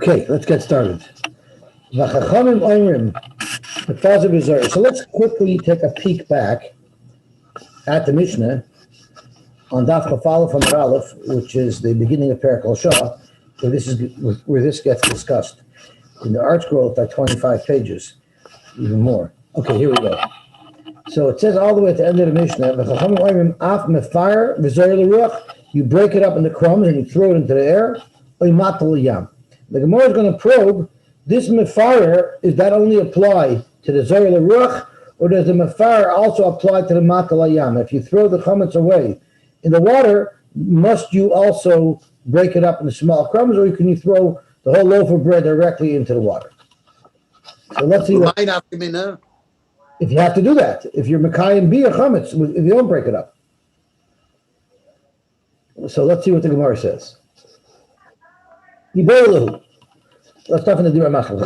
Okay, let's get started. So let's quickly take a peek back at the Mishnah on Daf Chafalef from Aleph, which is the beginning of Perek Shah, where this gets discussed. In the Art Scroll, it's like 25 pages, even more. Okay, here we go. So it says all the way at the end of the Mishnah, you break it up into crumbs and you throw it into the air. The Gemara is going to probe, this mefire, is that only apply to the Zohar L'Ruach, or does the mefire also apply to the Matal Hayam? If you throw the chametz away in the water, must you also break it up into small crumbs, or can you throw the whole loaf of bread directly into the water? So let's see. If you have to do that, if you're Mekayim Bia chametz, if you don't break it up. So let's see what the Gemara says. Let's start from the Dira Machal.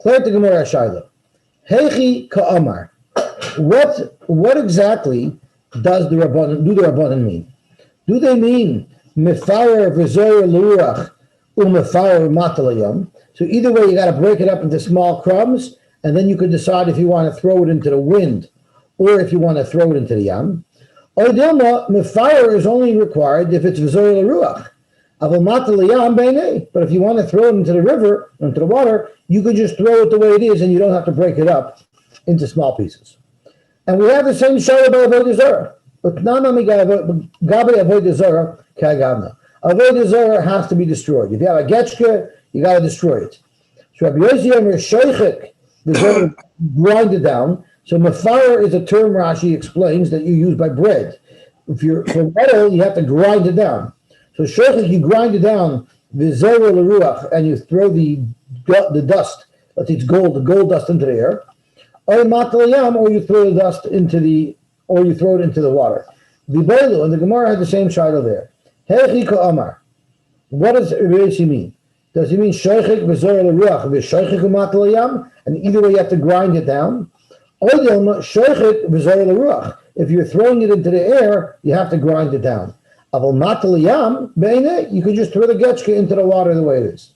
Clear to Gemara Shaila. Heichi ka'amar. What exactly does the Rabbanan mean? Do they mean mefire v'zoyer l'ruach u'mefire matalayam? So either way, you got to break it up into small crumbs, and then you could decide if you want to throw it into the wind or if you want to throw it into the yam. Or Dilma, mefire is only required if it's v'zoyer l'ruach. But if you want to throw it into the river, into the water, you could just throw it the way it is, and you don't have to break it up into small pieces. And we have the same shayla about avodah zarah. But gabe avodah zarah kagavna. Avodah zarah has to be destroyed. If you have a getchka, you got to destroy it. So Rabbi Yosy and Sheichik, the zarah, grind it down. So mefire is a term Rashi explains that you use by bread. If you're for metal, you have to grind it down. So sheichik, you grind it down, v'zoyer l'ruach, and you throw the dust, let's say it's gold, the gold dust into the air, or you throw the dust into or you throw it into the water. V'beilu, and the Gemara had the same shayla there. Heichi ka'amar. What does Yosy mean? Does he mean sheichik v'zoyer l'ruach v'sheichik u'matal yam? And either way you have to grind it down. Or sheichik v'zoyer l'ruach. If you're throwing it into the air, you have to grind it down. You could just throw the getchka into the water the way it is.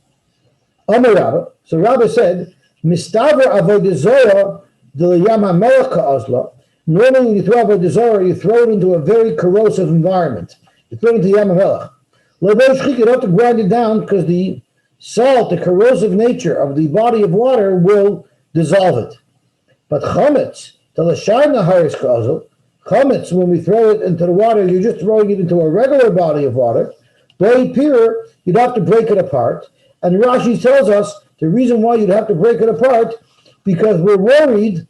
Amar Rabba. So Rabba said, "Mistaver avodah zarah d'liyam hamelech ka'azla." Normally, when you throw avodah zarah, you throw it into a very corrosive environment. You throw it into Yam HaMelech. You don't have to grind it down because the salt, the corrosive nature of the body of water, will dissolve it. But chametz, the l'shar naharis ka'azl. Chametz, when we throw it into the water, you're just throwing it into a regular body of water. Very pure, you'd have to break it apart. And Rashi tells us the reason why you'd have to break it apart, because we're worried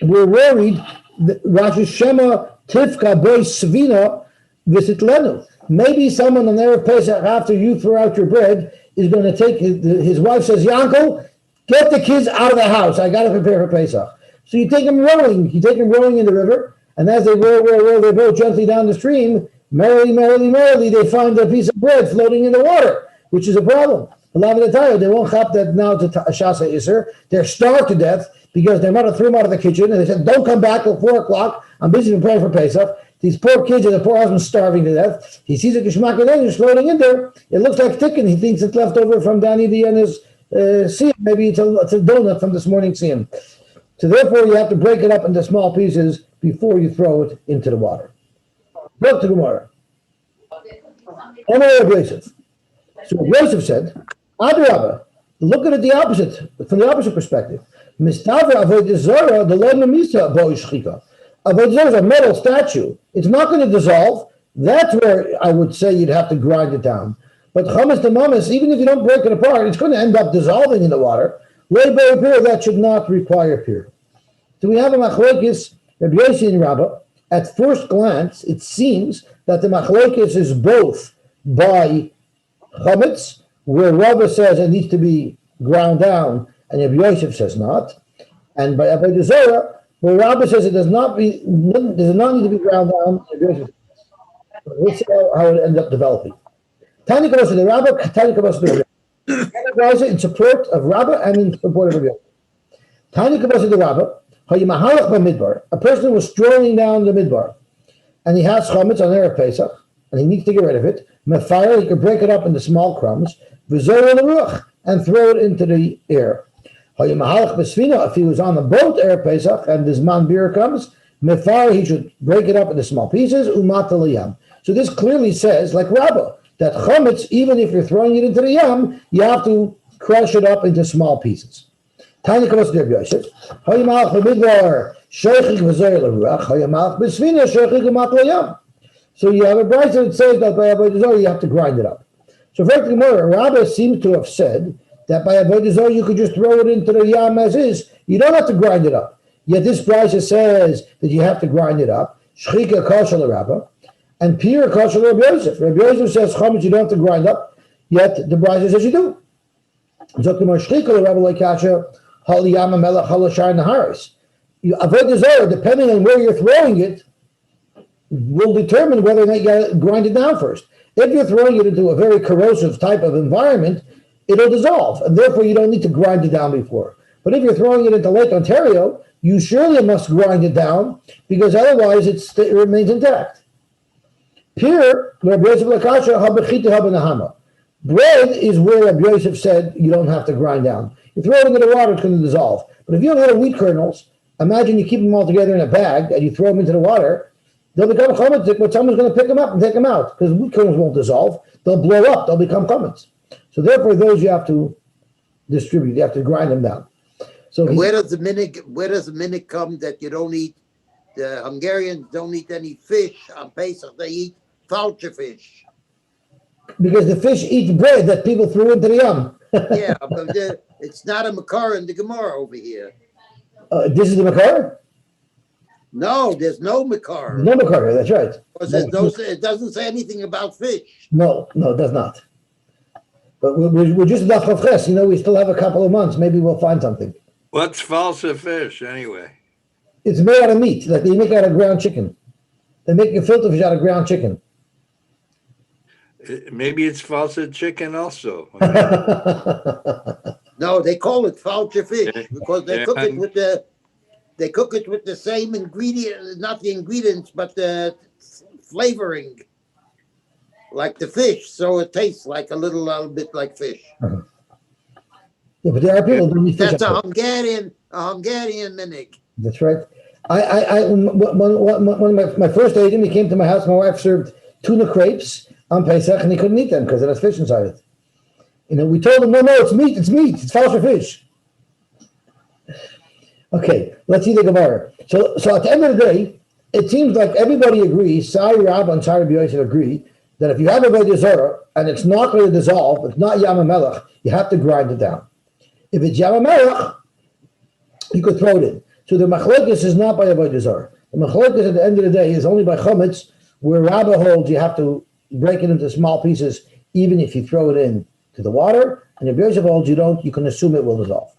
that Rashi Shema Tifka Boy Svina Visitlenu. Maybe someone on Erev Pesach, after you throw out your bread, is going to take his wife says, Yankel, get the kids out of the house. I got to prepare for Pesach. So you take them rowing in the river, and as they roll, they roll gently down the stream, merrily, they find a piece of bread floating in the water, which is a problem. They won't have that now to Shasa Isser. They're starved to death because their mother threw them out of the kitchen, and they said, don't come back till 4 o'clock. I'm busy preparing for Pesach. These poor kids and the poor husband starving to death. He sees a Geshmak is floating in there. It looks like chicken. He thinks it's left over from Danny Vienna's siyum. Maybe it's a donut from this morning's siyum. So therefore, you have to break it up into small pieces before you throw it into the water. Look to Gemara. So Yosef said, Adrabah, look at it the opposite, from the opposite perspective. Mistaver avodah zarah the lo memisa bo ishchika. Avodah zarah is a metal statue. It's not going to dissolve. That's where I would say you'd have to grind it down. But chametz the mamas, even if you don't break it apart, it's going to end up dissolving in the water. That should not require pure. So we have a machlokes, Rabbi Yosy and Rabba. At first glance, it seems that the machlokes is both by chametz, where Rabba says it needs to be ground down, and Rabbi Yosef says not, and by avodah zarah, where Rabba says it does not need to be ground down. Let's see how it ends up developing. Tanya Kabbalah the Rabba, Tanya Kabbalah the Rabba. In support of Rabba and in support of Rabbi. Tanya Kabbalah the Rabba, a person was strolling down the midbar, and he has chametz on Erev Pesach, and he needs to get rid of it. Mefire, he could break it up into small crumbs. V'zor l'ruach, and throw it into the air. If he was on the boat Erev Pesach and this man beer comes, Mefire, he should break it up into small pieces. Umat l'yam. So this clearly says, like Rabbah, that chametz, even if you're throwing it into the yam, you have to crush it up into small pieces. Tiny comes to Yosy. So you have a brayta that says that by avodah zarah you have to grind it up. So for Gemara, Rabbah seems to have said that by avodah zarah you could just throw it into the yam as is. You don't have to grind it up. Yet this brayta says that you have to grind it up. Shchika kosher l'Rabbah, and pira kosher l'Rabbi Yosef. Rabbi Yosef says chametz you don't have to grind up. Yet the brayta says you do. Avodah zarah, depending on where you're throwing it, will determine whether or not you got to grind it down first. If you're throwing it into a very corrosive type of environment, it'll dissolve, and therefore you don't need to grind it down before. But if you're throwing it into Lake Ontario, you surely must grind it down, because otherwise it remains intact. Bread is where Rabbi Yosef said you don't have to grind down. You throw it into the water, it's going to dissolve. But if you have little wheat kernels, imagine you keep them all together in a bag and you throw them into the water, they'll become chametz, but someone's going to pick them up and take them out, because wheat kernels won't dissolve. They'll blow up. They'll become chametz. So therefore, those you have to distribute. You have to grind them down. So where does the minute come that you don't eat? The Hungarians don't eat any fish on Pesach. They eat vulture fish. Because the fish eats bread that people threw into the yam. Yeah, but it's not a makar in the Gemara over here. This is the makar? No, there's no makar. No makar, that's right. Because it doesn't say anything about fish. No, it does not. But we're just about Chavches. We still have a couple of months. Maybe we'll find something. What's falsa fish, anyway? It's made out of meat. Like they make it out of ground chicken. They make gefilte fish out of ground chicken. Maybe it's falsa chicken also. No, they call it vulture fish because they cook it with the same ingredient, not the ingredients, but the flavoring, like the fish. So it tastes like a little bit like fish. Uh-huh. Yeah, but there are people who eat fish. That's a Hungarian minig. That's right. One of my first agent, he came to my house. My wife served tuna crepes on Pesach, and he couldn't eat them because it has fish inside it. We told him, no, it's meat, it's false fish. Okay, let's see the Gemara. So at the end of the day, it seems like everybody agrees, Sai Rab and Sai Rabbi Yosef agree, that if you have a avodah zarah and it's not going to dissolve, it's not Yam HaMelech, you have to grind it down. If it's Yam HaMelech, you could throw it in. So the machlokes is not by avodah zarah. The machlokes at the end of the day is only by chametz, where Rabbah holds you have to break it into small pieces, even if you throw it in to the water, and if Yosef holds you don't, you can assume it will dissolve.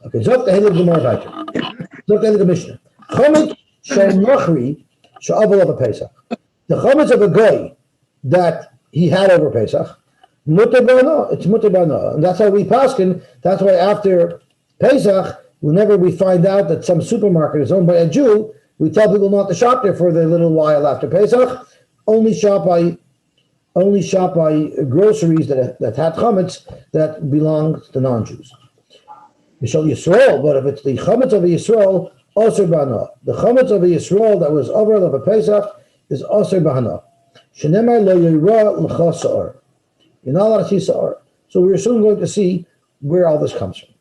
Okay, Zok the Hill of the Gemara Zok the Hill of the Mishnah. Chametz shel nochri she'avel of a Pesach. The chametz of a guy that he had over Pesach, muter b'ano, it's muter b'ano, and that's how we paskin. That's why after Pesach, whenever we find out that some supermarket is owned by a Jew, we tell people not to shop there for the little while after Pesach. Only shop by groceries that had chametz that belong to non-Jews. Mishal Yisrael, but if it's the chametz of a Yisrael, Osir B'hana. The chametz of a Yisrael that was over of a Pesach is Osir B'hana. Shenemar lo yira l'cha sa'ar. You're not allowed to see sa'ar. So we're soon going to see where all this comes from.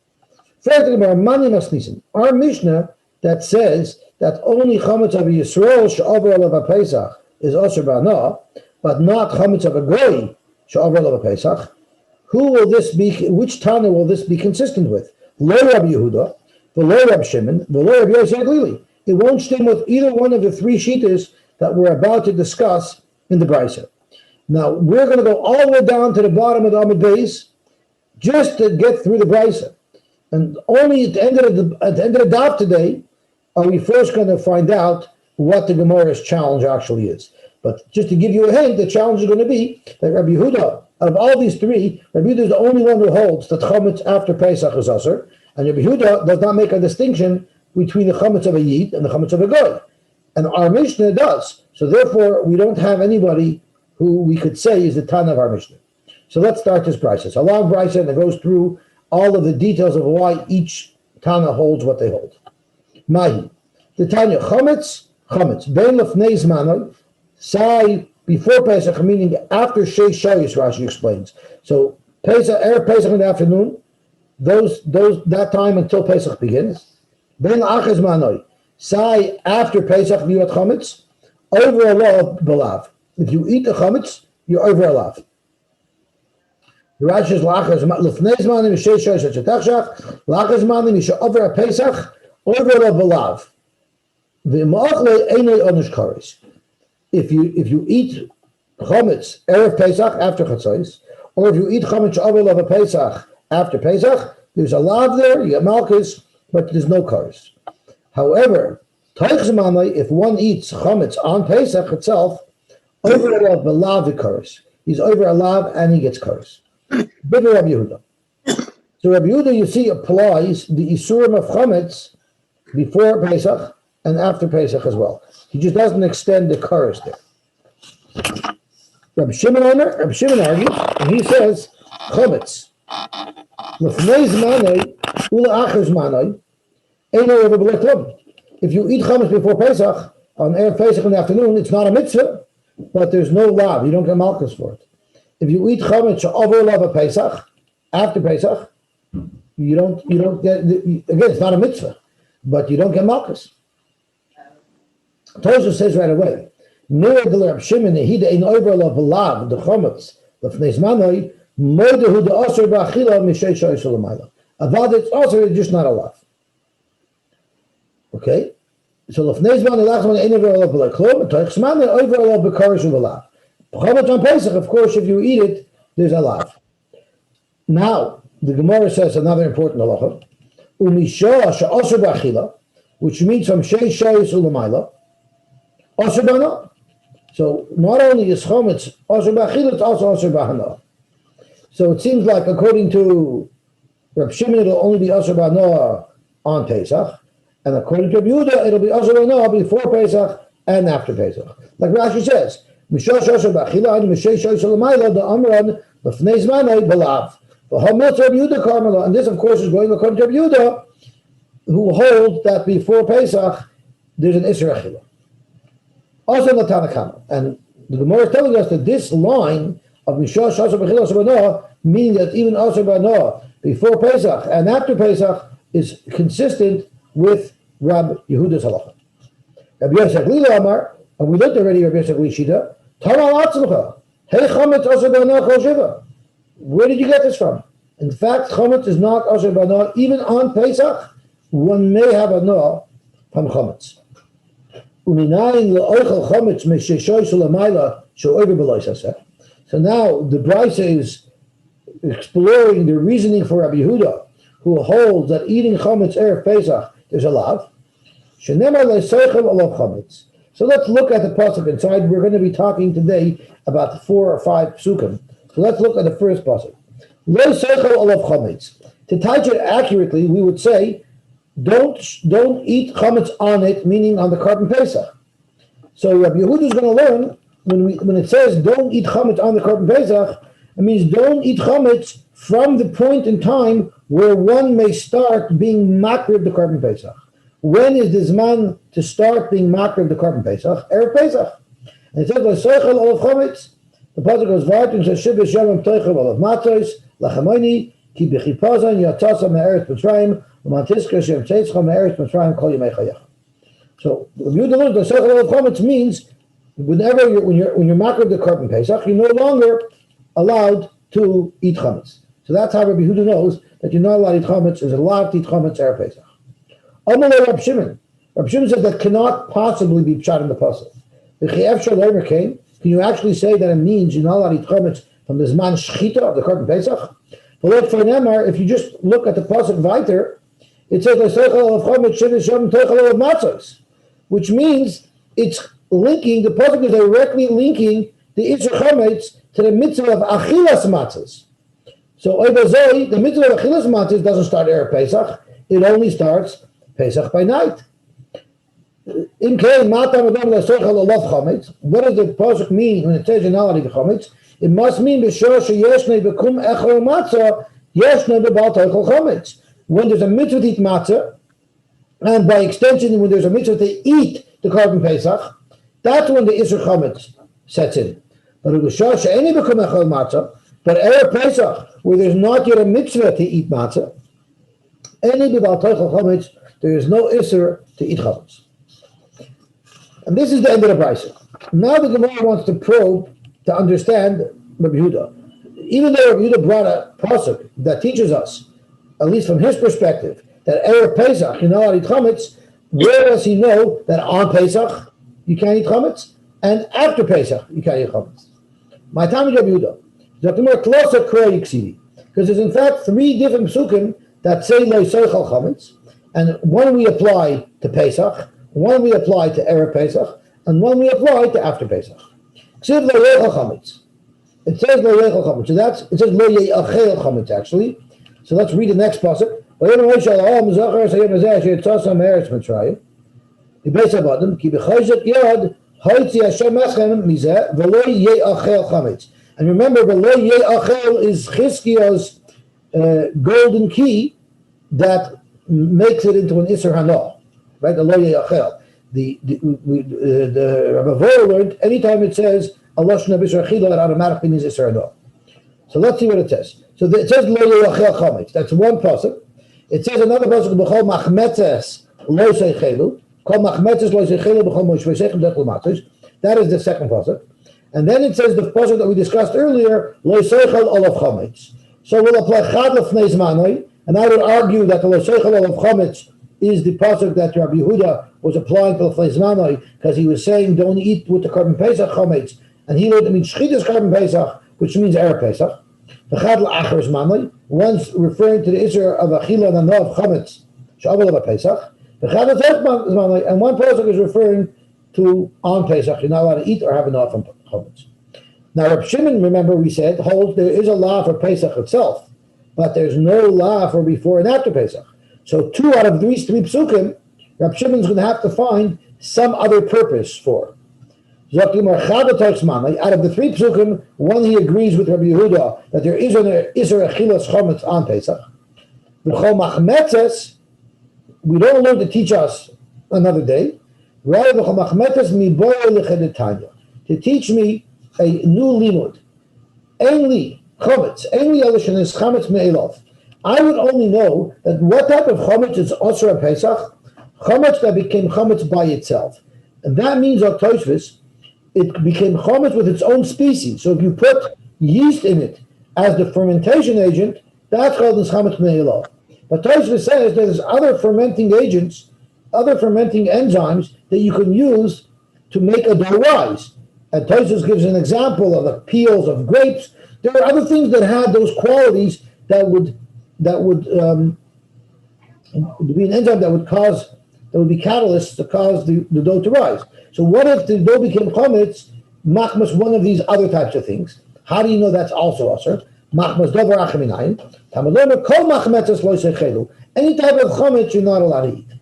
Our Mishnah that says that only chametz of a Yisrael she'over of a Pesach is Osir B'hana, but not chametz of a goy she'over of a Pesach. Who will this be? Which Tana will this be consistent with? Lo Rabbi Yehuda, v'lo Rabbi Shimon, v'lo Rabbi Yosy Haglili. It won't stem with either one of the three shittas that we're about to discuss in the Brisa. Now we're going to go all the way down to the bottom of the Amud Beis just to get through the Brisa, and only at the end of the daf today are we first going to find out what the Gemara's challenge actually is. But just to give you a hint, the challenge is going to be that Rabbi Yehuda, out of all these three, Rabbi Yehuda is the only one who holds that chametz after Pesach is asur, and Rabbi Yehuda does not make a distinction between the chametz of a yid and the chametz of a goy, and our Mishnah does. So therefore, we don't have anybody who we could say is the Tana of our Mishnah. So let's start this brisa. It's a long brisa, and it goes through all of the details of why each Tana holds what they hold. Mahi, the Tanya Chametz, Ben Lefnei Zmanoi, Sai before Pesach, meaning after Sheish Shayis, Rashi explains. So Pesach, Erev Pesach in the afternoon, that time until Pesach begins. Ben Achaz Manoi, Sai after Pesach, you at Chametz, over a lav belav. If you eat the Chametz, you're over a lav. The Rashi is Lachaz Lefnei Zmanim Sheish Shayis Tachshach, Lachaz Zmanim Misha over a Pesach, over a lav belav. V'ma'achle einay onish kares. If you eat chametz erev Pesach after chatzos, or if you eat chametz avol of a Pesach after Pesach, there's a lav there. You get malchus, but there's no kares. However, taich zmanai, if one eats chametz on Pesach itself, over a lav belav the kares. He's over a lav and he gets kares. Bigger Rabbi Yehuda. So Rabbi Yehuda, you see, applies the isurim of chametz before Pesach and after Pesach as well. He just doesn't extend the kares there. Rabbi Shimon argues, and he says, Chametz, Lefnei Zmanei, Ula Achar Zmanei, Eino Over B'lei Klum. If you eat Chametz before Pesach, on Erev Pesach in the afternoon, it's not a mitzvah, but there's no lav, you don't get malchus for it. If you eat Chametz over lav of Pesach, after Pesach, you don't get, again, it's not a mitzvah, but you don't get malchus. Tosha says right away, Nir de Rab Shimon Nehida in overlav belav the chametz lefnei zmanoi modehu de aser ba'achila mishei shoyis olamayla. Avad it's also just not a lav. Okay, so lefnei zmanoi lachman ein overlav belaklum and toich zmanoi overlav b'karish uvelav. Chametz on Pesach, of course, if you eat it, there's a lav. Now the Gemara says another important halacha, umisha she'aser ba'achila, which means from shei shoyis olamayla. Asher b'hana. So not only is chametz asher b'achila, it's also asher b'hana. So it seems like according to Reb Shimon, it'll only be asher b'hana on Pesach, and according to Reb Yehuda, it'll be asher b'hana before Pesach and after Pesach. Like Rashi says, mishash asher b'achila and mishay shoyis olamayla the amran lefnei zmanei belav. V'hamilz Reb Yehuda karmela, and this of course is going according to Reb Yehuda, who holds that before Pesach there's an isra achila. Also in the Tanakh, and the Gemara is telling us that this line of Mishash Asher B'chila Asher B'Noah, meaning that even Asher B'Noah before Pesach and after Pesach is consistent with Rab Yehuda's halacha. Rabbi Yosy Lila Amar, and we looked already Rabbi Yosy Shita, Tamal Atzmcha, Hey Chametz Asher B'Noah Kol Shiva. Where did you get this from? In fact, Chametz is not Asher B'Noah. Even on Pesach, one may have a Noah from Chametz. So now the Brisa is exploring the reasoning for Rabbi Yehuda, who holds that eating chametz erev Pesach there's a lav. So let's look at the pasuk inside. We're going to be talking today about 4 or 5 psukim. So let's look at the first pasuk. To touch it accurately, we would say, don't eat chametz on it, meaning on the Karban Pesach. So Rabbi Yehuda is going to learn when it says don't eat chametz on the Karban Pesach, it means don't eat chametz from the point in time where one may start being makriv the Karban Pesach. When is the zman to start being makriv the Karban Pesach? Erev Pesach. And it says l'soichel olav chametz. The pasuk goes right and says shibish yomim toichel olav matzos lachamoini ki b'chipazan yatzasa me'eretz Mitzrayim. So the chametz means whenever when you're makriv the Karban Pesach, you're no longer allowed to eat chametz. So that's how Rabbi Yehuda knows that you're not allowed to eat chametz. Is allowed to eat chametz erev Pesach. Amalei Rab Shimon. Rab Shimon says that cannot possibly be shot in the pasuk. Can you actually say that it means you're not allowed to eat chametz from the zman shchita of the Karban Pesach? If you just look at the pasuk weiter, it says, which means it's linking, the pasuk is directly linking the Isser Chametz to the mitzvah of Achilas Matzos. So the mitzvah of Achilas Matzos doesn't start Erev Pesach, it only starts Pesach by night. In case Mata Madam Lasochel Olav Chametz, what does the pasuk mean when it says you're not allowed to eat chametz? It must mean b'shor sheyeshnei bekum echol matzah yeshnei bebal toichel chametz. When there's a mitzvah to eat matzah, and by extension, when there's a mitzvah to eat the carbon pesach, that's when the Isser Chametz sets in. But b'shor she'eni bekum echol matzah, but Erev Pesach, where there's not yet a mitzvah to eat matzah, any bebal toichel chametz, there is no Isser to eat chametz. And this is the end of the Brisa. Now the Gemara wants to probe to understand Rabbi Yehuda. Even though Rabbi Yehuda brought a pasuk that teaches us, at least from his perspective, that Erev Pesach, you know how to eat chametz, where does he know that on Pesach you can't eat chametz, and after Pesach you can't eat chametz? My time is Rabbi Yehuda. Because there's in fact 3 different psukim that say lo soichel chametz, and one we apply to Pesach, one we apply to Erev Pesach, and one we apply to after Pesach. It says lo yechel chametz. It says lo yechel chametz. So it says lo yechel chametz actually. So let's read the next pasuk. And remember, the lo yechel is Chizkiya's golden key that makes it into an Isser Hana. Right, the lo yechel. The Rabbi Voyer learned anytime it says Allah shna b'isur achila, it automatically means Isser Hana. So let's see what it says. So it says lo yechel chametz. That's one pasuk. It says another pasuk b'chol machmetzes lo seichelu. Kol machmetzes lo seichelu b'chol moshvei seichem dekel matzos. That is the second pasuk. And then it says the pasuk that we discussed earlier, lo seichel olav chametz. So we'll apply chad lefnei zmanoi, and I would argue that the lo seichel olav chametz is the pasuk that Rabbi Yehuda was applying to lefnei zmanoi, because he was saying don't eat with the carbon pesach chametz, and he learned it means shchitas carbon pesach, which means erev pesach. The chad la'achar zmanoi, once referring to the Isser of achila and anah of chametz, shabbal of a pesach. The chad la'achar zmanoi, and one pasuk is referring to on pesach, you're not allowed to eat or have enough from chametz. Now Reb Shimon, remember we said, holds there is a law for pesach itself, but there's no law for before and after pesach. So 2 out of these 3 psukim, Reb Shimon's going to have to find some other purpose for. Out of the 3 psukim, one he agrees with Rabbi Yehuda that there is an Isser Achilas Chametz on Pesach. B'chol machmetzes, we don't learn to teach us another day. Rather, b'chol machmetzes miboya l'chedetanya, to teach me a new limud. Ainli chametz, ainli elishan is chametz me'elov. I would only know that what type of chametz is osur on Pesach, chametz that became chametz by itself, and that means on Tosfos, it became chametz with its own species. So if you put yeast in it as the fermentation agent, that's called as chametz me'elov. But Tosfos says there's other fermenting agents, other fermenting enzymes that you can use to make a dough rise. And Tosfos gives an example of the peels of grapes. There are other things that had those qualities that would be an enzyme that would be catalysts to cause the dough to rise. So what if the dough became chametz, machmas, one of these other types of things? How do you know that's also asur? Machmas dover achaminayin. Tamaloma kol machmetzes lo seichelu. Any type of chametz you're not allowed to eat.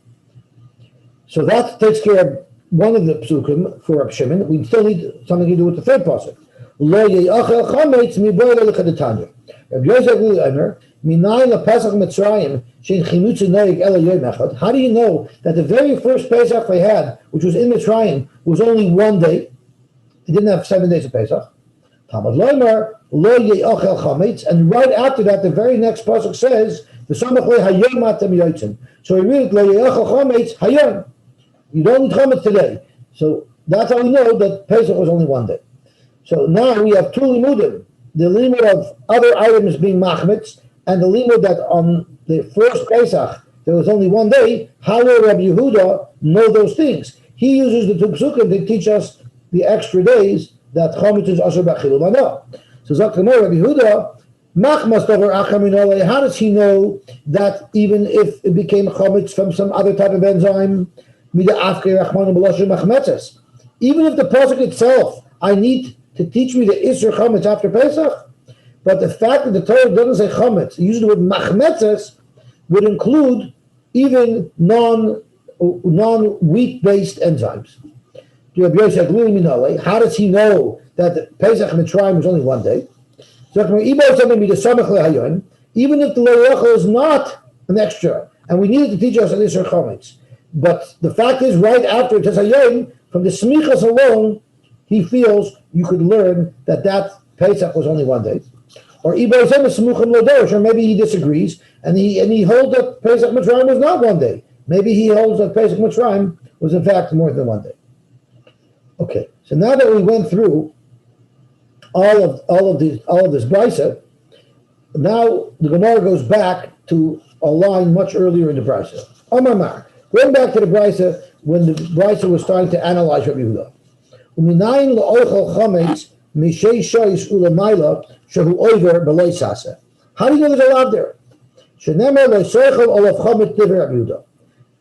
So that takes care of one of the psukim for Reb Shimon. We still need something to do with the third pasuk. Lo yechel chametz miboy l'chadetanya. Reb Yosy Omer minayin lePesach Mitzrayim shein chimutz noig ela yom echad. How do you know that the very first Pesach they had, which was in Mitzrayim, was only one day? They didn't have 7 days of Pesach. Talmud Lomer lo yechel chametz, and right after that, the very next pasuk says v'samach le hayom atem yotzim. So we read lo yechel chametz hayom. You don't eat chametz today. So that's how we know that Pesach was only one day. So now we have 2 limudim. The limud of other items being machmetz, and the limud that on the first Pesach there was only one day. How will Rabbi Yehuda know those things? He uses the 2 psukim to teach us the extra days that chametz is asur b'achilul manah. So Zakhamor Rabbi Yehuda machmas dover achaminole. How does he know that even if it became chametz from some other type of enzyme, mida afkei rachmanu b'loshen machmetzes, even if the pasuk itself, I need to teach me the Isser Chametz after Pesach, but the fact that the Torah doesn't say Chametz, it uses the word Machmetzes, would include even non-wheat-based enzymes. How does he know that the Pesach Mitzrayim was only one day? Even if the Le'yochel is not an extra, and we needed to teach us an Isser Chametz, but the fact is, right after Tesayon, from the Smichas alone, he feels you could learn that Pesach was only one day. Or maybe he disagrees, and he holds that Pesach Mitzrayim was not one day. Maybe he holds that Pesach Mitzrayim was in fact more than one day. Okay, so now that we went through all of this brisa, now the Gemara goes back to a line much earlier in the brisa. Omar, going back to the brisa when the brisa was starting to analyze Rabbi Yehuda. Uminayin la'ochel chametz mishei shoyis ulamayla shehu over b'loy sasa. How do you know there's a lot there? Shenemer lo'soichel olav chametz divrei Rabbi Yehuda.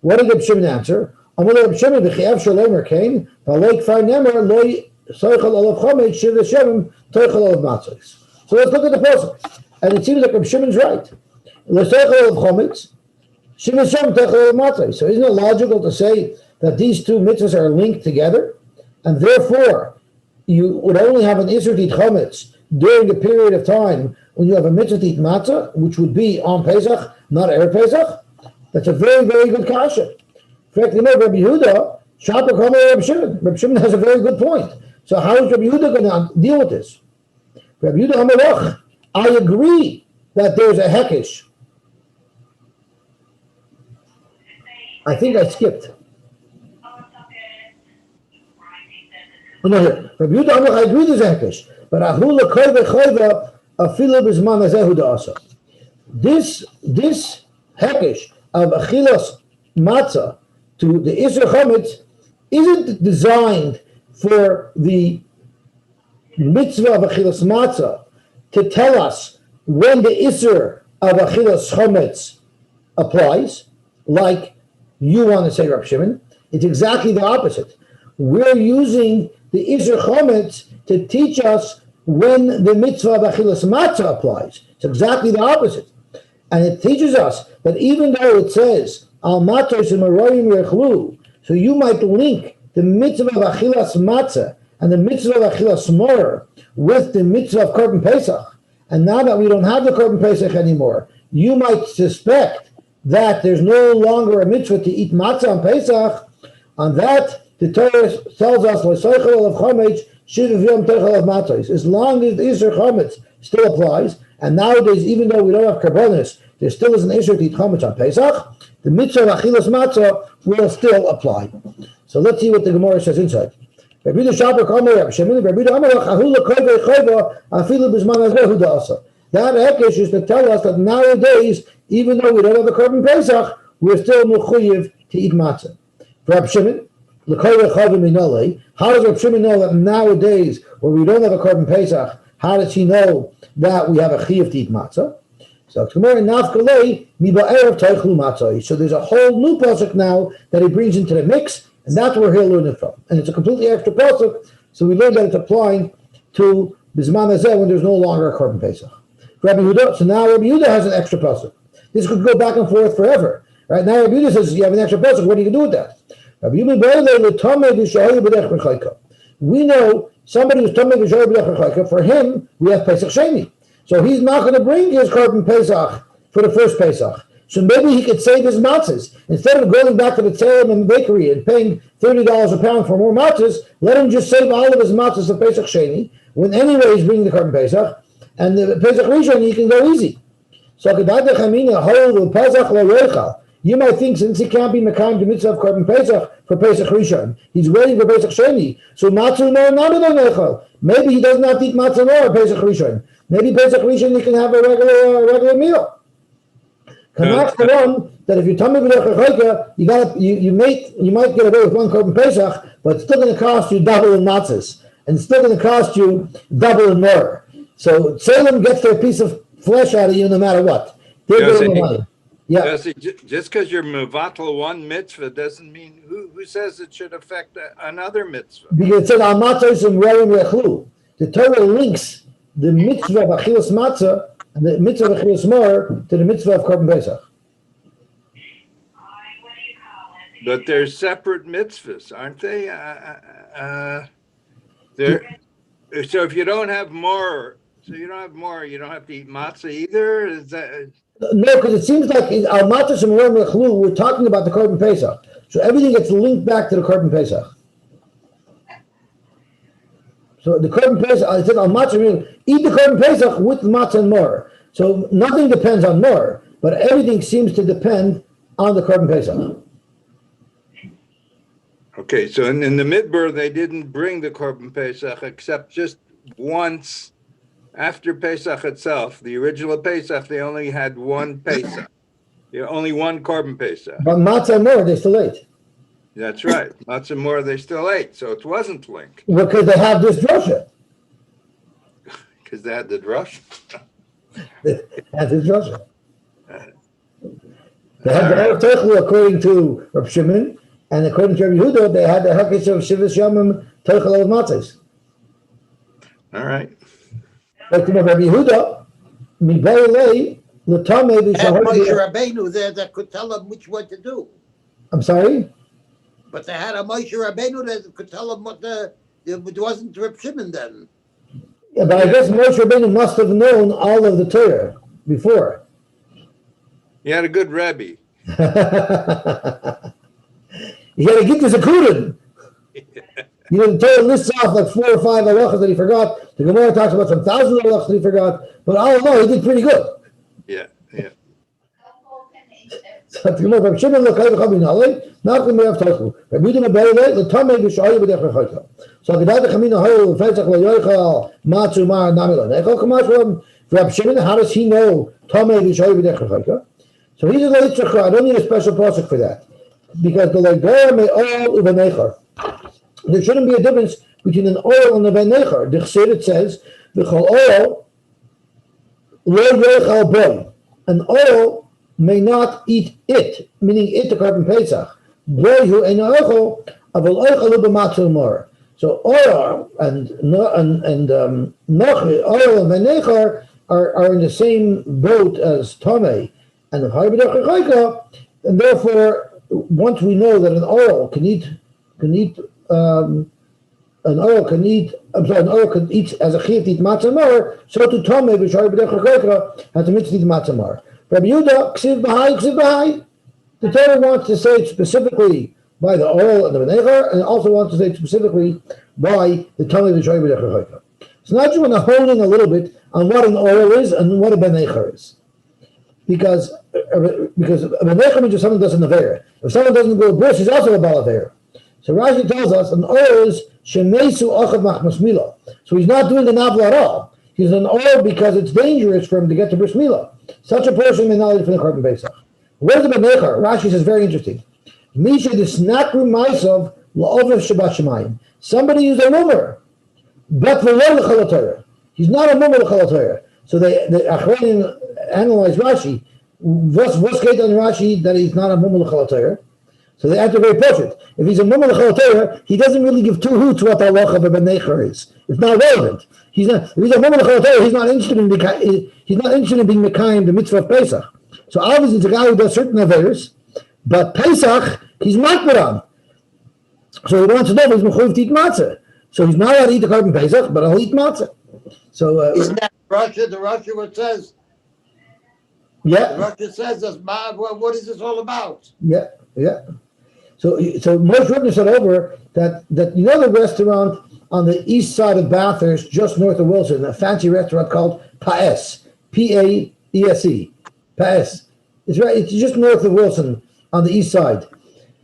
What did Rabbi Shimon answer? Amar Rabbi Shimon b'chiev shalomer came v'loy kfar nemer loy soichel olav chametz shiv l'shem toichel olav matzos. So let's look at the pasuk, and it seems like Rabbi Shimon's right. L'soichel olav chametz shiv l'shem toichel olav matzos. So isn't it logical to say that these two mitzvahs are linked together, and therefore you would only have an Isser to eat chametz during the period of time when you have a mitzvah to eat matzah, which would be on Pesach, not Erev Pesach? That's a very, very good kasha. In fact, you know, Rabbi Yehuda, Shapar Kama Rabbi Shimon. Rabbi Shimon has a very good point. So how is Rabbi Yehuda going to deal with this? Rabbi Yehuda Hamalach, I agree that there's a hekesh. I think I skipped. Oh, no, here. Rabbi Yehuda Hamalach, I agree there's a hekesh. But Ahula Koiva Choiva Afilu Bizman Azehu Da'asa. This hekesh of Achilas Matzah to the Isser Chametz isn't designed for the mitzvah of Achilas Matzah to tell us when the Isser of Achilas Chametz applies, like you want to say, Rabbi Shimon. It's exactly the opposite. We're using the Isser Chametz to teach us when the mitzvah of Achilas Matzah applies. It's exactly the opposite. And it teaches us that even though it says, Al matos and maroyim yechlu, so you might link the mitzvah of Achilas Matzah and the mitzvah of Achilas Mor with the mitzvah of Korban Pesach. And now that we don't have the Korban Pesach anymore, you might suspect that there's no longer a mitzvah to eat matzah on Pesach. On that, the Torah tells us, as long as the Isser Chametz still applies, and nowadays, even though we don't have karbonis, there still is an Isser to eat Chametz on Pesach, the mitzvah of Achilas Matzah will still apply. So let's see what the Gemara says inside. That hekesh is to tell us that nowadays, even though we don't have the Korban Pesach, we're still mechuyev to eat matzah. For Rabbi Shimon, how does Rabbi Shimon know that nowadays, when we don't have a Korban Pesach, how does he know that we have a chiyuv to eat matzah? So there's a whole new pasuk now that he brings into the mix, and that's where he'll learn it from. And it's a completely extra pasuk, so we learn that it's applying to Bizman Hazeh when there's no longer a Korban Pesach. Rabbi Yehuda, so now Rabbi Yehuda has an extra pasuk. This could go back and forth forever. Right now Rabbi Yehuda says, you have an extra pasuk, what do you do with that? We know somebody who's Tomei V'Shoy B'dech Chayka, for him, we have Pesach Sheni. So he's not going to bring his Korban Pesach for the first Pesach. So maybe he could save his matzahs. Instead of going back to the Tzelem and bakery and paying $30 a pound for more matzahs, let him just save all of his matzahs for Pesach Sheni, when anyway he's bringing the Korban Pesach, and the Pesach Rishon, he can go easy. So you might think, since he can't be Mekayim the mitzvah of Korban Pesach for Pesach Rishon, he's waiting for Pesach Sheni. So matzah no nechal. Maybe he doesn't have to eat matzah no or Pesach Rishon. Maybe Pesach Rishon he can have a regular meal. That's the one that if you're Tomei V'Dech Chayka, you might get away with one Korban Pesach, but it's still going to cost you double in matzahs, and it's still going to cost you double in more. So Salem gets their piece of flesh out of you no matter what. They're getting the money. Yeah. Yosy, just because you're mevatel one mitzvah doesn't mean who says it should affect another mitzvah. Because it says al matzos and rerim rechlu. The Torah links the mitzvah of achilas matzah and the mitzvah of achilas mor to the mitzvah of Korban Pesach. But they're separate mitzvahs, aren't they? They're, so if you don't have more, you don't have to eat matzah either? Is that... No, because it seems like our matzah and we're talking about the Korban Pesach. So everything gets linked back to the Korban Pesach. So the Korban Pesach, I said on matzah, eat the Korban Pesach with matzah and more. So nothing depends on more, but everything seems to depend on the Korban Pesach. Okay, so in the Midbar, they didn't bring the Korban Pesach except just once after Pesach itself. The original Pesach, they only had one Pesach. Only one Korban Pesach. But matzah and more, they still ate. That's right. Matzah and more, they still ate. So it wasn't linked. Because they have this drasha. Because they had the drush. They had this drasha. They had the Erev Teichel according to Reb Shimon, and according to Rabbi Yehuda, they had the Hakis of Shivas Yamim Teichel of Matzahs. All right. But to Rabbi Yehuda, Mibaylei, L'tamei Had Moshe B'Shahar. Rabbeinu there that could tell them which one to do. I'm sorry? But they had a Moshe Rabbeinu that could tell them what it wasn't Reb Shimon then. Yeah, but I guess Moshe Rabbeinu must have known all of the Torah before. He had a good Rebbe. You got to get this accorded. You know, the Torah lists off like 4 or 5 halachas that he forgot. The Gemara talks about some thousands of halachas that he forgot. But all in all, he did pretty good. Yeah. So the Gemara, Rabbi Shimon l'chai v'cham minalei, nachlim me'av tochu. Rabbi Yehuda me'beilei, l'tamei b'sha'ai b'dech v'chayka. So Gedat Chamina Hoyle Pesach Loyochal Matzu Mar Namilo Nechol Kamash from Rabbi Shimon. How does he know Tamei B'Shoy B'Dech V'Chayka? So he's a Leitzachar. I don't need a special pasuk for that because the Leigor may oil u'Benechar. There shouldn't be a difference between an oil and a Benechar. The Chassid it says V'Chol oil Lo Yochal Boy. An oil may not eat it, meaning it the Korban Pesach. Boy who ein oil avol oil u'B'Matzu Mar. So oil and oil and Benechar are in the same boat as Tomei and Chaybedach, and therefore, once we know that an oil can eat an oil can eat as a chiyuv eat matzah mar, so to Tomei b'Chaybedach has a mitzvah eat matzah mar. Rabbi Yehuda ksiv b'hai. The Torah wants to say it specifically by the oil and the Benechar, and also wants to say specifically by the Tamei B'Shoy B'Dech. So now I just want to hone in a little bit on what an oil is and what a Benechar is. Because a Benechar means if someone does an Aveir. If someone doesn't go to bush, he's also a Baal Aveir. So Rashi tells us an oil is Shemesu Achav Machmas Milah. So he's not doing the Navla at all. He's an oil because it's dangerous for him to get to Bris Milah. Such a person may not eat from the Korban Pesach. Where's the Benechar? Rashi says very interesting. Misha disnakru ma'asav la'ovav shabbat shemayim. Somebody is a rumor, but v'lo l'chol Torah. He's not a rumor l'chol Torah. So the Achronim analyze Rashi. What's great on Rashi that he's not a rumor l'chol Torah? So they answer very perfect. If he's a rumor l'chol Torah, he doesn't really give 2 hoots what the halacha of a Benechar is. It's not relevant. If he's a rumor l'chol Torah, he's not interested in being mekayim the mitzvah of Pesach. So obviously it's a guy who does certain aveiros. But Pesach, he's makbar on. So he wants to know if he's mechuyev to eat matzah. So he's not allowed to eat the Korban Pesach, but I'll eat matzah. So isn't that Russia? The Russia what says? Yeah. The Russia says us. What is this all about? Yeah. So Moshe Ribner said over that you know the restaurant on the east side of Bathurst, just north of Wilson, a fancy restaurant called Paes, P-A-E-S-E, Paes. It's right. It's just north of Wilson. On the east side.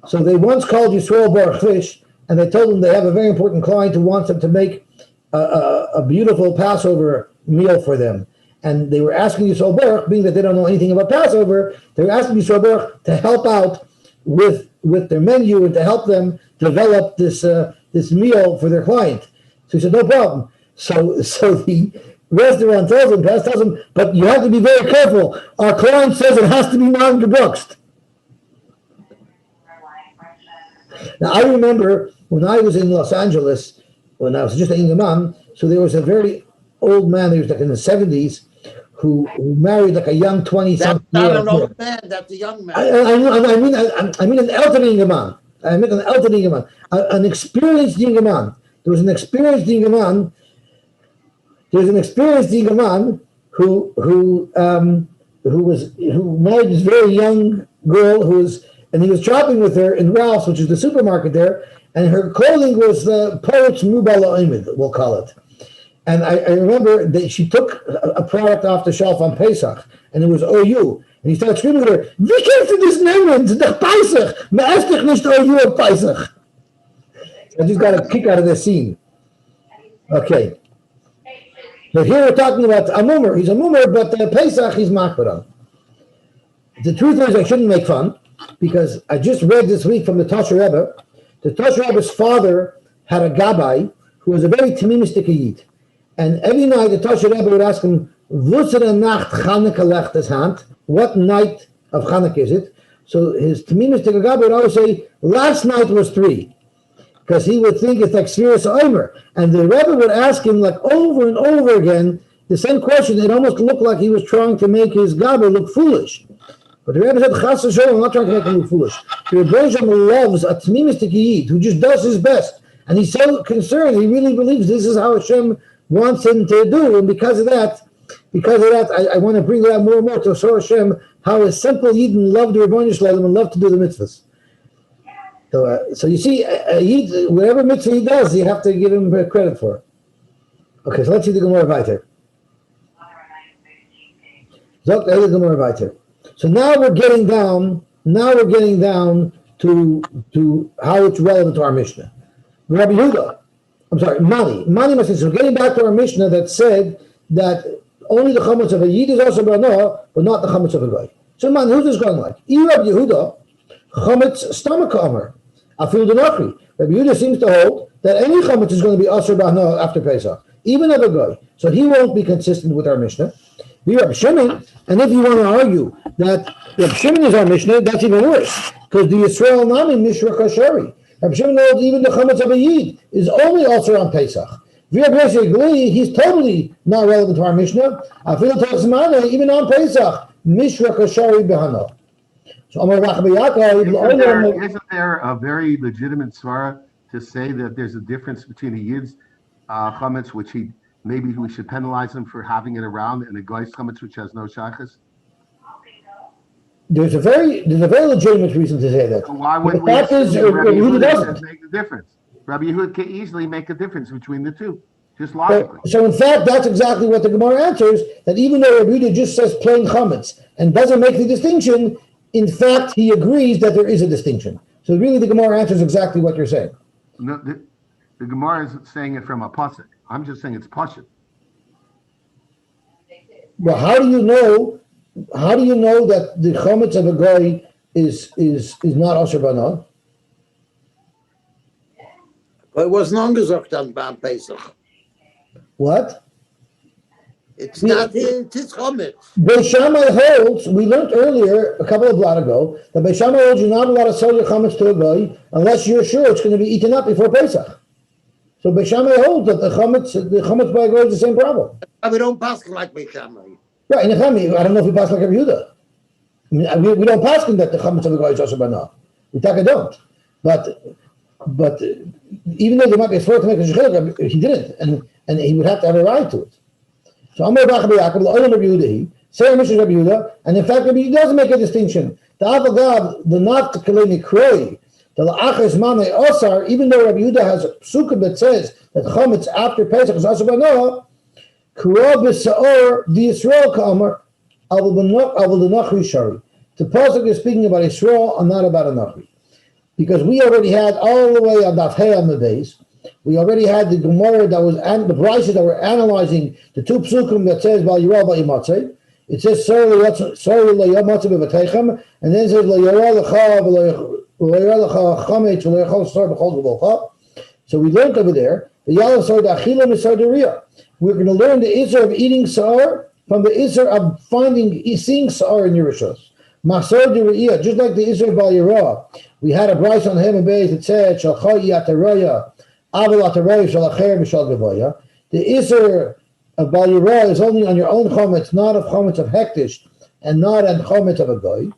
So they once called Yisrael Baruch Fish, and they told them they have a very important client who wants them to make a beautiful Passover meal for them. And they were asking Yisrael Baruch, being that they don't know anything about Passover, they were asking Yisrael Baruch to help out with their menu and to help them develop this meal for their client. So he said, no problem. So the restaurant tells him, but you have to be very careful. Our client says it has to be non-gebrukst. Now, I remember when I was in Los Angeles, when I was just a young man, so there was a very old man, he was like in the 70s, who married like a young 20-something That's year not an old. old man. That's a young man. I mean an elderly man. I mean an elderly man, an experienced young man. There was an experienced young man. There's an experienced young man who married this very young girl and he was shopping with her in Ralph's, which is the supermarket there, and her clothing was the poet's Mubala Imid, we'll call it. And I remember that she took a product off the shelf on Pesach, and it was OU. And he started screaming at her, "Wie kennst du das nehmen? It's doch Pesach. Me esst dich nicht OU auf Pesach." I just got a kick out of this scene. Okay. But here we're talking about a mummer. He's a mummer, but Pesach, he's makbaran. The truth is, I shouldn't make fun, because I just read this week from the Tosher Rebbe. The Tosher Rebbe's father had a gabbai who was a very tamimistic yid. And every night the Tosher Rebbe would ask him, "Wussere Nacht Chanukah lech das Hand?" What night of Chanukah is it? So his tamimistic gabbai would always say, "Last night was 3." Because he would think it's like Sfiras Omer. And the Rebbe would ask him like over and over again the same question. It almost looked like he was trying to make his gabbai look foolish. But the Rebbe said, "Chas v'sholom, I'm not trying to make him look foolish." The Rebbe loves a tamimistic yid who just does his best. And he's so concerned, he really believes this is how Hashem wants him to do. And because of that, I want to bring that more and more to show Hashem how a simple Yidden love the Rebbeinu Shalom and love to do the mitzvahs. So you see, Yid, whatever mitzvah he does, you have to give him credit for. Okay, so let's see the Gemara weiter. So now we're getting down to how it's relevant to our Mishnah. Rabbi Yehuda, Mani must say, so getting back to our Mishnah that said that only the chametz of a Yid is also b'anoah, but not the chametz of a Goy. So man, who's this going like? Rabbi Yehuda, chametz stomach omer, afil denachri. Rabbi Yehuda seems to hold that any chametz is going to be asur b'anoah after Pesach, even of a Goy. So he won't be consistent with our Mishnah. Rabbi Shimon, and if you want to argue that Rabbi Shimon is our Mishnah, that's even worse, because the Yisrael Nami Mishra Kashari. Rabbi Shimon knows even the chametz of a Yid is only also on Pesach. He's totally not relevant to our Mishnah. Even on Pesach, Mishra Kashari Behano. So isn't there a very legitimate svara to say that there's a difference between a Yid's chametz, which maybe we should penalize him for having it around, and a Goy's chametz which has no shaychus? There's a very legitimate reason to say that. So why would we Rabbi Yehuda doesn't make the difference? Rabbi Yehuda can easily make a difference between the two, just logically. So in fact, that's exactly what the Gemara answers, that even though Rabbi Yehuda just says plain chametz and doesn't make the distinction, in fact, he agrees that there is a distinction. So really the Gemara answers exactly what you're saying. No, the Gemara isn't saying it from a pasuk. I'm just saying it's pashut. Well, how do you know that the chametz of a Goy is not asur b'anoah? It was not gesagt on Bam Pesach. What? It's not it's chametz. Beis Shammai holds, we learned earlier, a couple of blot ago, that Beis Shammai holds you're not allowed to sell your chametz to a Goy unless you're sure it's going to be eaten up before Pesach. So Beis Shammai holds that the chametz by a Goy is the same problem. We don't pass like Beis Shammai. Right, in the family, I don't know if we pass like Rabbi Yehuda. I mean, we don't pass that the chametz of a Goy is asur b'anoah. We don't. But even though there might be a throat to make a shechiluk, he didn't, and he would have to have a right to it. So Amar Rabbi Yaakov, l'olam Rabbi Yehuda, say Mishnah Rabbi Yehuda, and in fact Rabbi Yehuda doesn't make a distinction. The avagav, the not kalei mikroi, the la'achas manei osar, even though Rabbi Yehuda has a psukim that says that chametz after Pesach is asur b'anoah, k'ro b'sa'or the Yisrael ka'amar avol the nachri shari. The pasuk is speaking about Yisrael and not about a nachri. Because we already had all the way on Daf Hey on the base, we already had the Gemara that was, and the prices that were analyzing the two psukim that says Val Yirah Val Yimatzeh. It says Sorry L'Yimatzeh B'Vatechem, and then it says L'Yirah L'Cha Chametz L'Yachol Sar B'Chol G'Volcha. So we learned over there the Yalav Sar D'Achila Misar D'Riyah. We're going to learn the Isser of eating Sar from the Isser of seeing Sar in Yerushos. Masor D'Riyah, just like the Isser of Val Yirah. We had a price on him and base that said Shalchai Yataraya, Aval Ataraya Shalacher Mishal Gavoya. The Isser of Bal Yirah is only on your own Chametz, not of Chametz of Hektish, and not on Chametz of a Goy,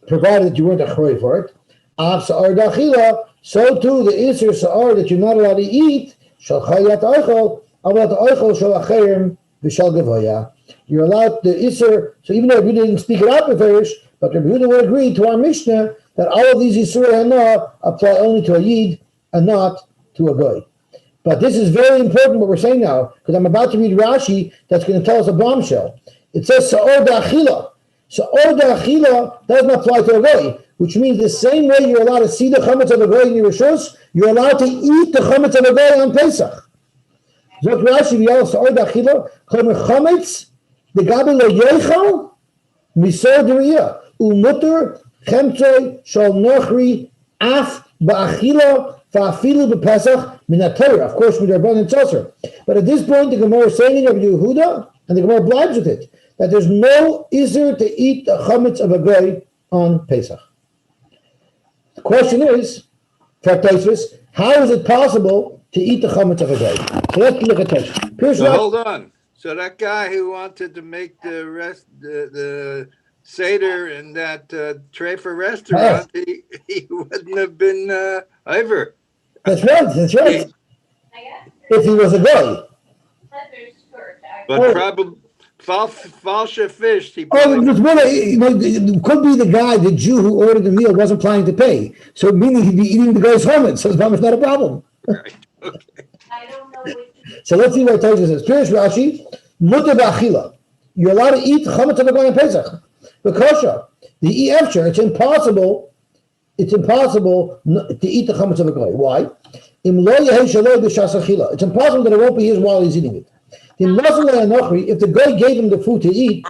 provided that you weren't a Chorei for it. Av Sa'ar Dachila, so too the Isser Sa'ar that you're not allowed to eat, Shal Chayat Eichel, Avat Eichel Shal Acherim, V'Shal Gavoya. You're allowed the Isser, so even though we didn't speak it out with Farish, but Rabbi Yehuda would agree to our Mishnah that all of these Yisur Hana apply only to a Yid and not to a Goy. But this is very important what we're saying now, because I'm about to read Rashi that's going to tell us a bombshell. It says Sa'or Da'achila. Sa'or Da'achila doesn't apply to a Goy, which means the same way you're allowed to see the Chametz of a Goy in your Rishus, you're allowed to eat the Chametz of a Goy on Pesach. Zot Rashi v'yal Sa'or Da'achila, Chomer Chametz, the Gabi lo Yechal, Misor Deriyah, Umutter, Chemtzoi, Shal Nochri, Af, Ba'achila, Fa'afilu b'Pesach min ha-Torah. Of course, with Rabban and Tzosser. But at this point, the Gemara is saying of Yehuda, and the Gemara obliges with it, that there's no iser to eat the chametz of a goy on Pesach. The question is, for Tosfos, how is it possible to eat the chametz of a goy? So let's look at Tosfos. So hold on. So that guy who wanted to make the Seder in that Trefa restaurant, he wouldn't have been Ivor. That's right. If he was a goy. But probably falsha fish. It could be the guy, the Jew who ordered the meal, wasn't planning to pay. So meaning he'd be eating the guy's chametz. So it's not a problem. Right. Okay. I don't know which. So let's see what it tells us. Pirish Rashi, mutar b'achila. You're allowed to eat chametz of a goy on Pesach. Because the efshar, it's impossible to eat the chametz of a goy. Why? It's impossible that it won't be his while he's eating it. If the guy gave him the food to eat,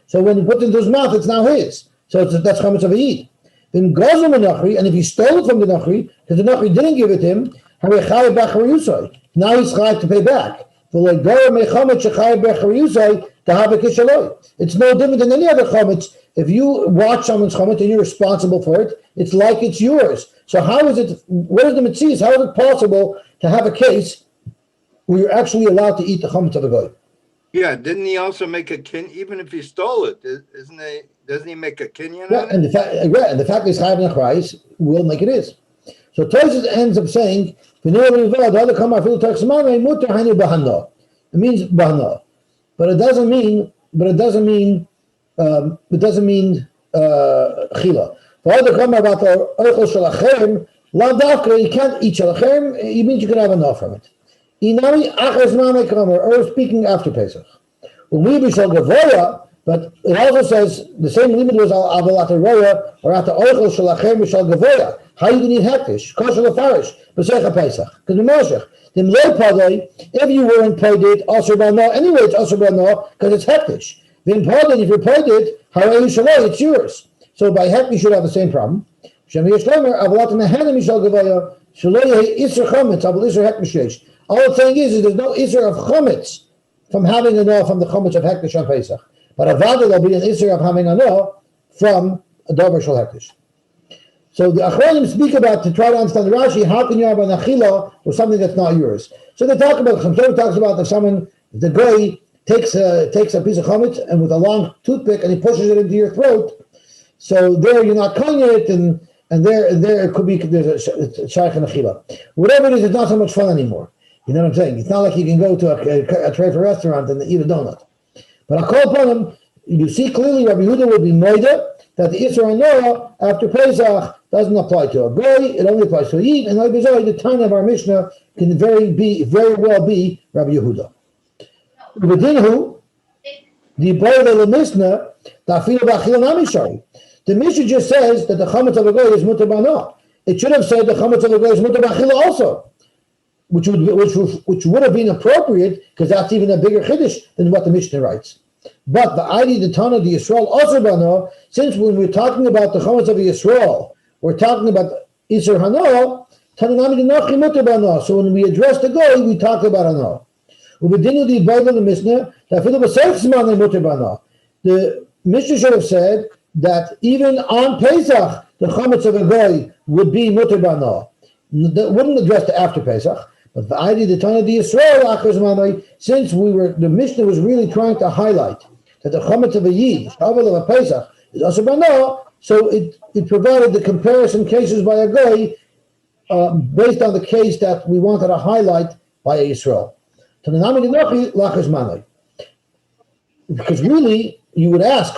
so when he puts it into his mouth, it's now his. So that's chametz of a yid. And if he stole it from the nachri, because the nachri didn't give it to him, now he's chayav to pay back. It's no different than any other chametz. If you watch someone's chametz and you're responsible for it, it's like it's yours. So how is it? What is the mitzvah? How is it possible to have a case where you're actually allowed to eat the chametz of a goy? Yeah, didn't he also make a kin? Even if he stole it, doesn't he make a kinyan? Yeah, and the fact is chayav nachrais will make it his. So Tosfos ends up saying, it means bahana, but it doesn't mean chila. You can't eat shalachem. It means you can have enough from it. Or speaking after Pesach. But it also says the same limit was avalat roya or at the oichel shalachem v'shal gavoya. How you can eat hektish? Kosher lefarish b'secha Pesach. Because the if you weren't paid it, also b'no. Anyway, it's also b'no because it's hektish. Then paid if you paid it, harayu shaloi, it's yours. So by hek you should have the same problem. Shem yishlomer avalat nehenim v'shal gavoya shaloi iser chametz aval iser hektish. All it's saying is there's no iser of chametz from having enough from the chametz of hektish on Pesach. But avada will be an iser of having enough from a davar shel hektish. So the Achronim speak about, to try to understand the Rashi, how can you have an achila or something that's not yours? So they talk about, Chametz talks about if the guy takes a piece of chametz and with a long toothpick and he pushes it into your throat, so there you're not cutting it, and there it could be, there's a shaykh and achila. Whatever it is, it's not so much fun anymore. You know what I'm saying? It's not like you can go to a trefa restaurant and eat a donut. But I call upon him, you see clearly Rabbi Yehuda would be moida that the Isra Noah after Pesach doesn't apply to a goy, it only applies to a yid, and like the time of our Mishnah can very well be Rabbi Yehuda. The Mishnah just says that the chametz of a goy is mutar b'no. It should have said the chametz of a goy is mutar b'achila also, which would have been appropriate because that's even a bigger chiddush than what the Mishnah writes. But the ID, the Tana, the Yisrael also b'no, since when we're talking about the chametz of Yisrael, we're talking about Isser Hano, Tananami Dinochi mutar b'no. So when we address the goy, we talk about Hano. The Mishnah should have said that even on Pesach, the chametz of a goy would be mutar b'no. That wouldn't address the after Pesach, But the idea the Tana di Yisrael, since the Mishnah was really trying to highlight that the Chametz of a Yid, Shavuot of a Pesach, is also Bano, so it provided the comparison cases by a Goy based on the case that we wanted to highlight by a Yisrael. Because really, you would ask,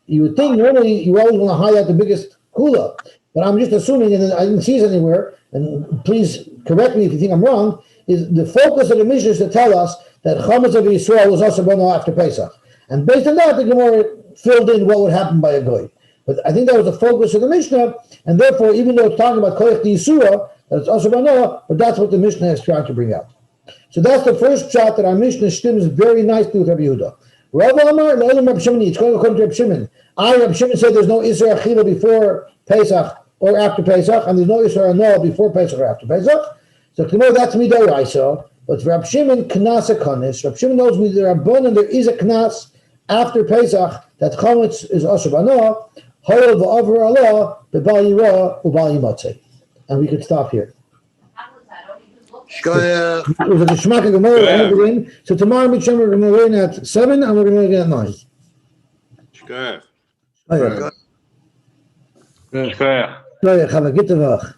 you would think normally you always want to highlight the biggest kula, but I'm just assuming, and I didn't see it anywhere, and please correct me if you think I'm wrong, is the focus of the Mishnah is to tell us that Chametz of Yisrael was also Bano after Pesach. And based on that, the Gemara filled in what would happen by a Goy. But I think that was the focus of the Mishnah, and therefore, even though it's talking about Koyach Yisura, that it's also Bano, but that's what the Mishnah is trying to bring out. So that's the first shot that our Mishnah stems very nicely with Rabbi Yehuda. Rav Amar, Le'elim Rab Shimon, it's going according to Rab Shimon. Rab Shimon said there's no Isra Achila before Pesach or after Pesach, and there's no Isra Anoah before Pesach or after Pesach. So to know that's Midoraisa, but Rab Shimon, Knas HaKanis. Rab Shimon knows with the Rabbon, and there is a Knas after Pesach that Chametz is Asher Banoah, Hoyel V'Avar Allah, B'Bal Yirah, U'Bal Yimatzeh. And we could stop here. Shkoyach. It was a Geschmack of Gemara. So tomorrow, Mitzvah, we're going to learn at 7, and we're going to learn at 9. Shkoyach. Have a good Woche.